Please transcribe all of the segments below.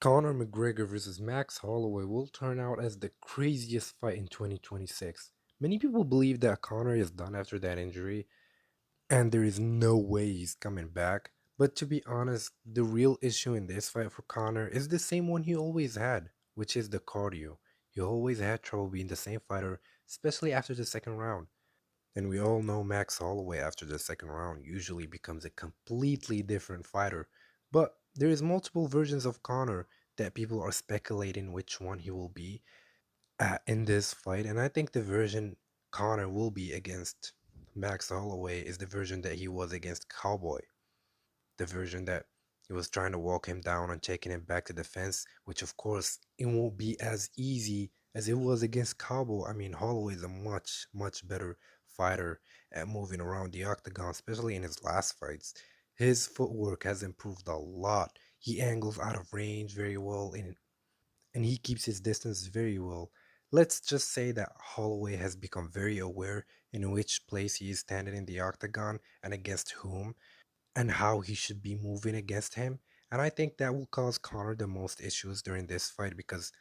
Conor McGregor versus Max Holloway will turn out as the craziest fight in 2026. Many people believe that Conor is done after that injury and there is no way he's coming back. But to be honest, the real issue in this fight for Conor is the same one he always had, which is the cardio. He always had trouble being the same fighter, especially after the second round. And we all know Max Holloway after the second round usually becomes a completely different fighter. But there is multiple versions of Conor that people are speculating which one he will be in this fight. And I think the version Conor will be against Max Holloway is the version that he was against Cowboy, the version that he was trying to walk him down and taking him back to the fence, which of course it won't be as easy as it was against Cowboy. I mean, Holloway is a much, much better fighter at moving around the octagon, especially in his last fights. His footwork has improved a lot. He angles out of range very well and he keeps his distance very well. Let's just say that Holloway has become very aware in which place he is standing in the octagon and against whom and how he should be moving against him. And I think that will cause Conor the most issues during this fight because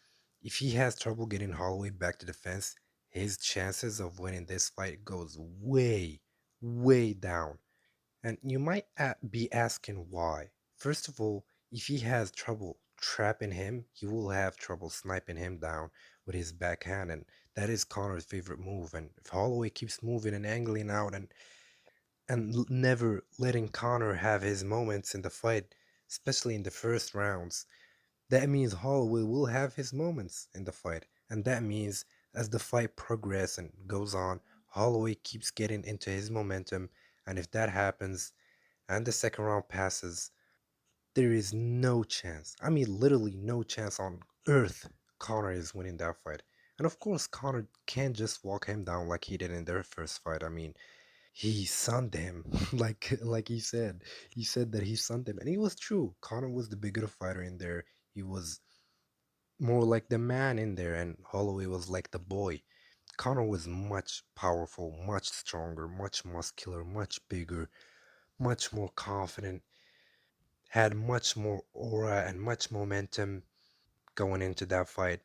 if he has trouble getting Holloway back to the fence, his chances of winning this fight goes way, way down. And you might be asking why. First of all, if he has trouble trapping him, he will have trouble sniping him down with his backhand, and that is Connor's favorite move. And if Holloway keeps moving and angling out and never letting Connor have his moments in the fight, especially in the first rounds, that means Holloway will have his moments in the fight. And that means as the fight progresses and goes on, Holloway keeps getting into his momentum. And if that happens and the second round passes, there is no chance. I mean, literally no chance on earth Connor is winning that fight. And of course, Connor can't just walk him down like he did in their first fight. I mean, he sunned him, like he said. He said that he sunned him, and it was true. Connor was the bigger fighter in there. He was more like the man in there, and Holloway was like the boy. Connor was much powerful, much stronger, much muscular, much bigger, much more confident, had much more aura and much momentum going into that fight.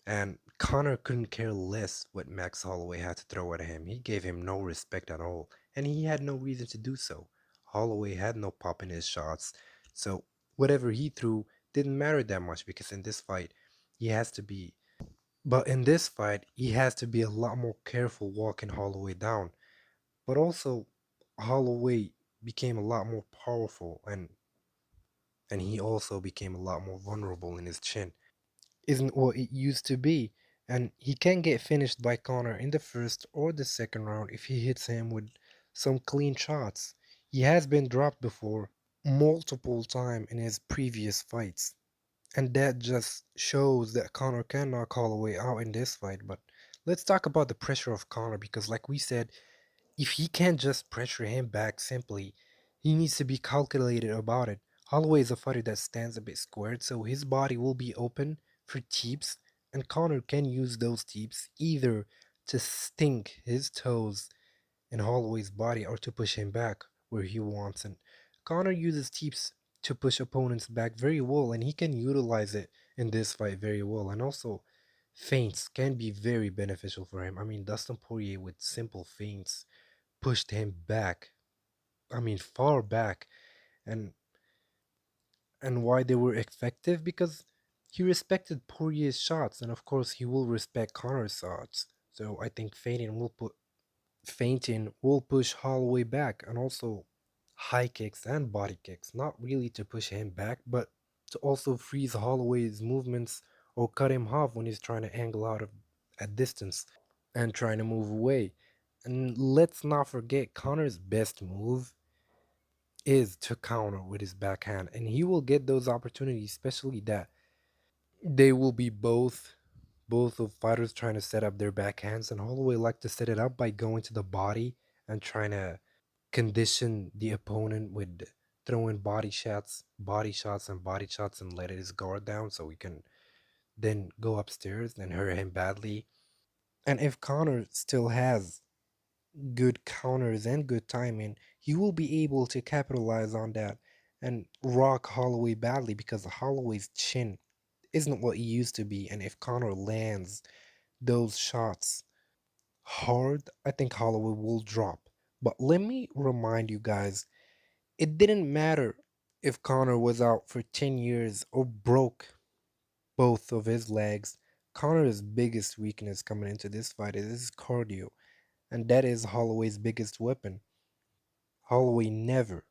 And Connor couldn't care less what Max Holloway had to throw at him. He gave him no respect at all, and he had no reason to do so. Holloway had no pop in his shots, so whatever he threw didn't matter that much because in this fight, he has to be. But in this fight, he has to be a lot more careful walking Holloway down. But also, Holloway became a lot more powerful, and he also became a lot more vulnerable in his chin. Isn't what it used to be, and he can get finished by Connor in the first or the second round if he hits him with some clean shots. He has been dropped before multiple times in his previous fights, and that just shows that Connor can knock Holloway out in this fight. But let's talk about the pressure of Connor because, like we said, if he can't just pressure him back simply, he needs to be calculated about it. Holloway is a fighter that stands a bit squared, so his body will be open for teeps, and Connor can use those teeps either to stink his toes in Holloway's body or to push him back where he wants. And Connor uses teeps to push opponents back very well, and he can utilize it in this fight very well. And also, feints can be very beneficial for him. I mean, Dustin Poirier with simple feints pushed him back. I mean, far back, and why they were effective because he respected Poirier's shots, and of course he will respect Connor's shots. So I think fainting will push Holloway back, and also high kicks and body kicks, not really to push him back, but to also freeze Holloway's movements or cut him off when he's trying to angle out of at distance and trying to move away. And let's not forget Connor's best move is to counter with his backhand, and he will get those opportunities, especially that they will be both of fighters trying to set up their backhands, and Holloway like to set it up by going to the body and trying to condition the opponent with throwing body shots, and let his guard down so he can then go upstairs and hurt him badly. And if Connor still has good counters and good timing, he will be able to capitalize on that and rock Holloway badly because Holloway's chin. isn't what he used to be, and if Conor lands those shots hard, I think Holloway will drop. But let me remind you guys, it didn't matter if Conor was out for 10 years or broke both of his legs. Conor's biggest weakness coming into this fight is his cardio, and that is Holloway's biggest weapon. Holloway never,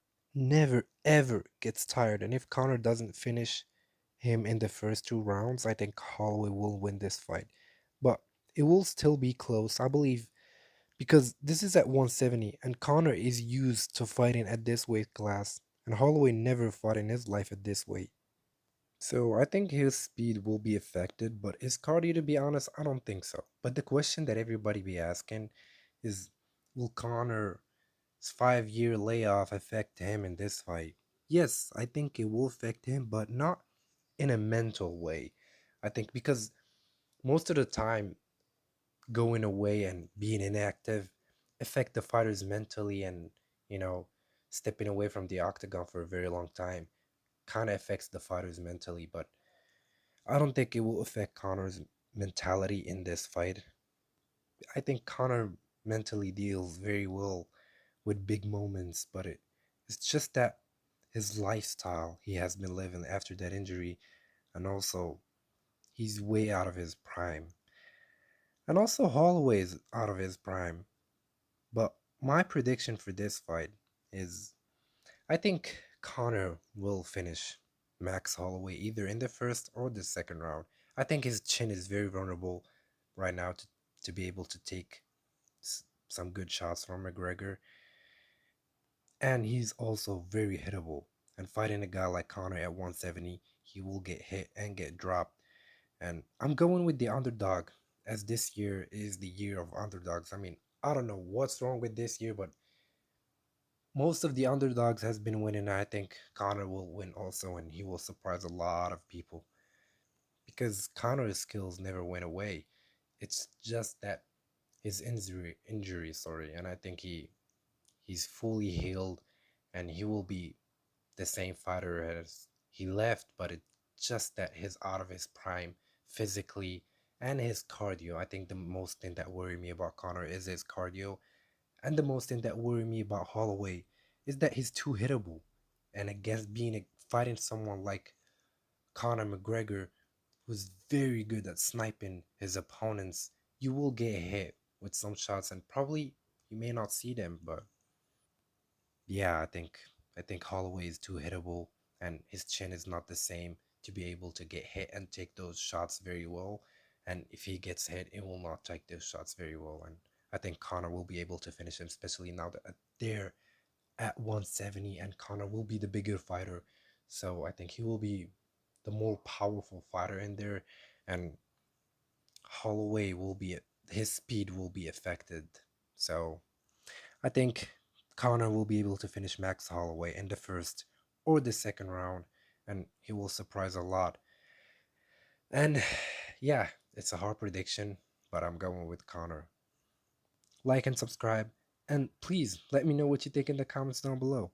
ever gets tired, and if Conor doesn't finish him in the first two rounds, I think Holloway will win this fight. But it will still be close, I believe, because this is at 170, and Conor is used to fighting at this weight class, and Holloway never fought in his life at this weight. So I think his speed will be affected, but his cardio, to be honest, I don't think so. But the question that everybody be asking is, will Conor's 5 year layoff affect him in this fight? Yes, I think it will affect him, but not in a mental way. I think because most of the time, going away and being inactive affect the fighters mentally, and you know, stepping away from the octagon for a very long time kind of affects the fighters mentally. But I don't think it will affect Conor's mentality in this fight. I think Conor mentally deals very well with big moments, but it's just that his lifestyle he has been living after that injury, and also he's way out of his prime. And also Holloway is out of his prime. But my prediction for this fight is, I think Conor will finish Max Holloway either in the first or the second round. I think his chin is very vulnerable right now to be able to take some good shots from McGregor. And he's also very hittable. And fighting a guy like Conor at 170, he will get hit and get dropped. And I'm going with the underdog, as this year is the year of underdogs. I mean, I don't know what's wrong with this year, but most of the underdogs has been winning. I think Connor will win also, and he will surprise a lot of people because Connor's skills never went away. It's just that his injury, and I think he's fully healed, and he will be the same fighter as he left. But it's just that he's out of his prime physically and his cardio. I think the most thing that worry me about Connor is his cardio. And the most thing that worry me about Holloway is that he's too hittable. And against fighting someone like Conor McGregor, who's very good at sniping his opponents, you will get hit with some shots, and probably you may not see them. But yeah, I think Holloway is too hittable, and his chin is not the same to be able to get hit and take those shots very well. And if he gets hit, it will not take those shots very well. And I think Connor will be able to finish him, especially now that they're at 170, and Connor will be the bigger fighter. So I think he will be the more powerful fighter in there, and Holloway will be his speed will be affected. So I think Connor will be able to finish Max Holloway in the first or the second round, and he will surprise a lot. And yeah, it's a hard prediction, but I'm going with Connor. Like and subscribe, and please let me know what you think in the comments down below.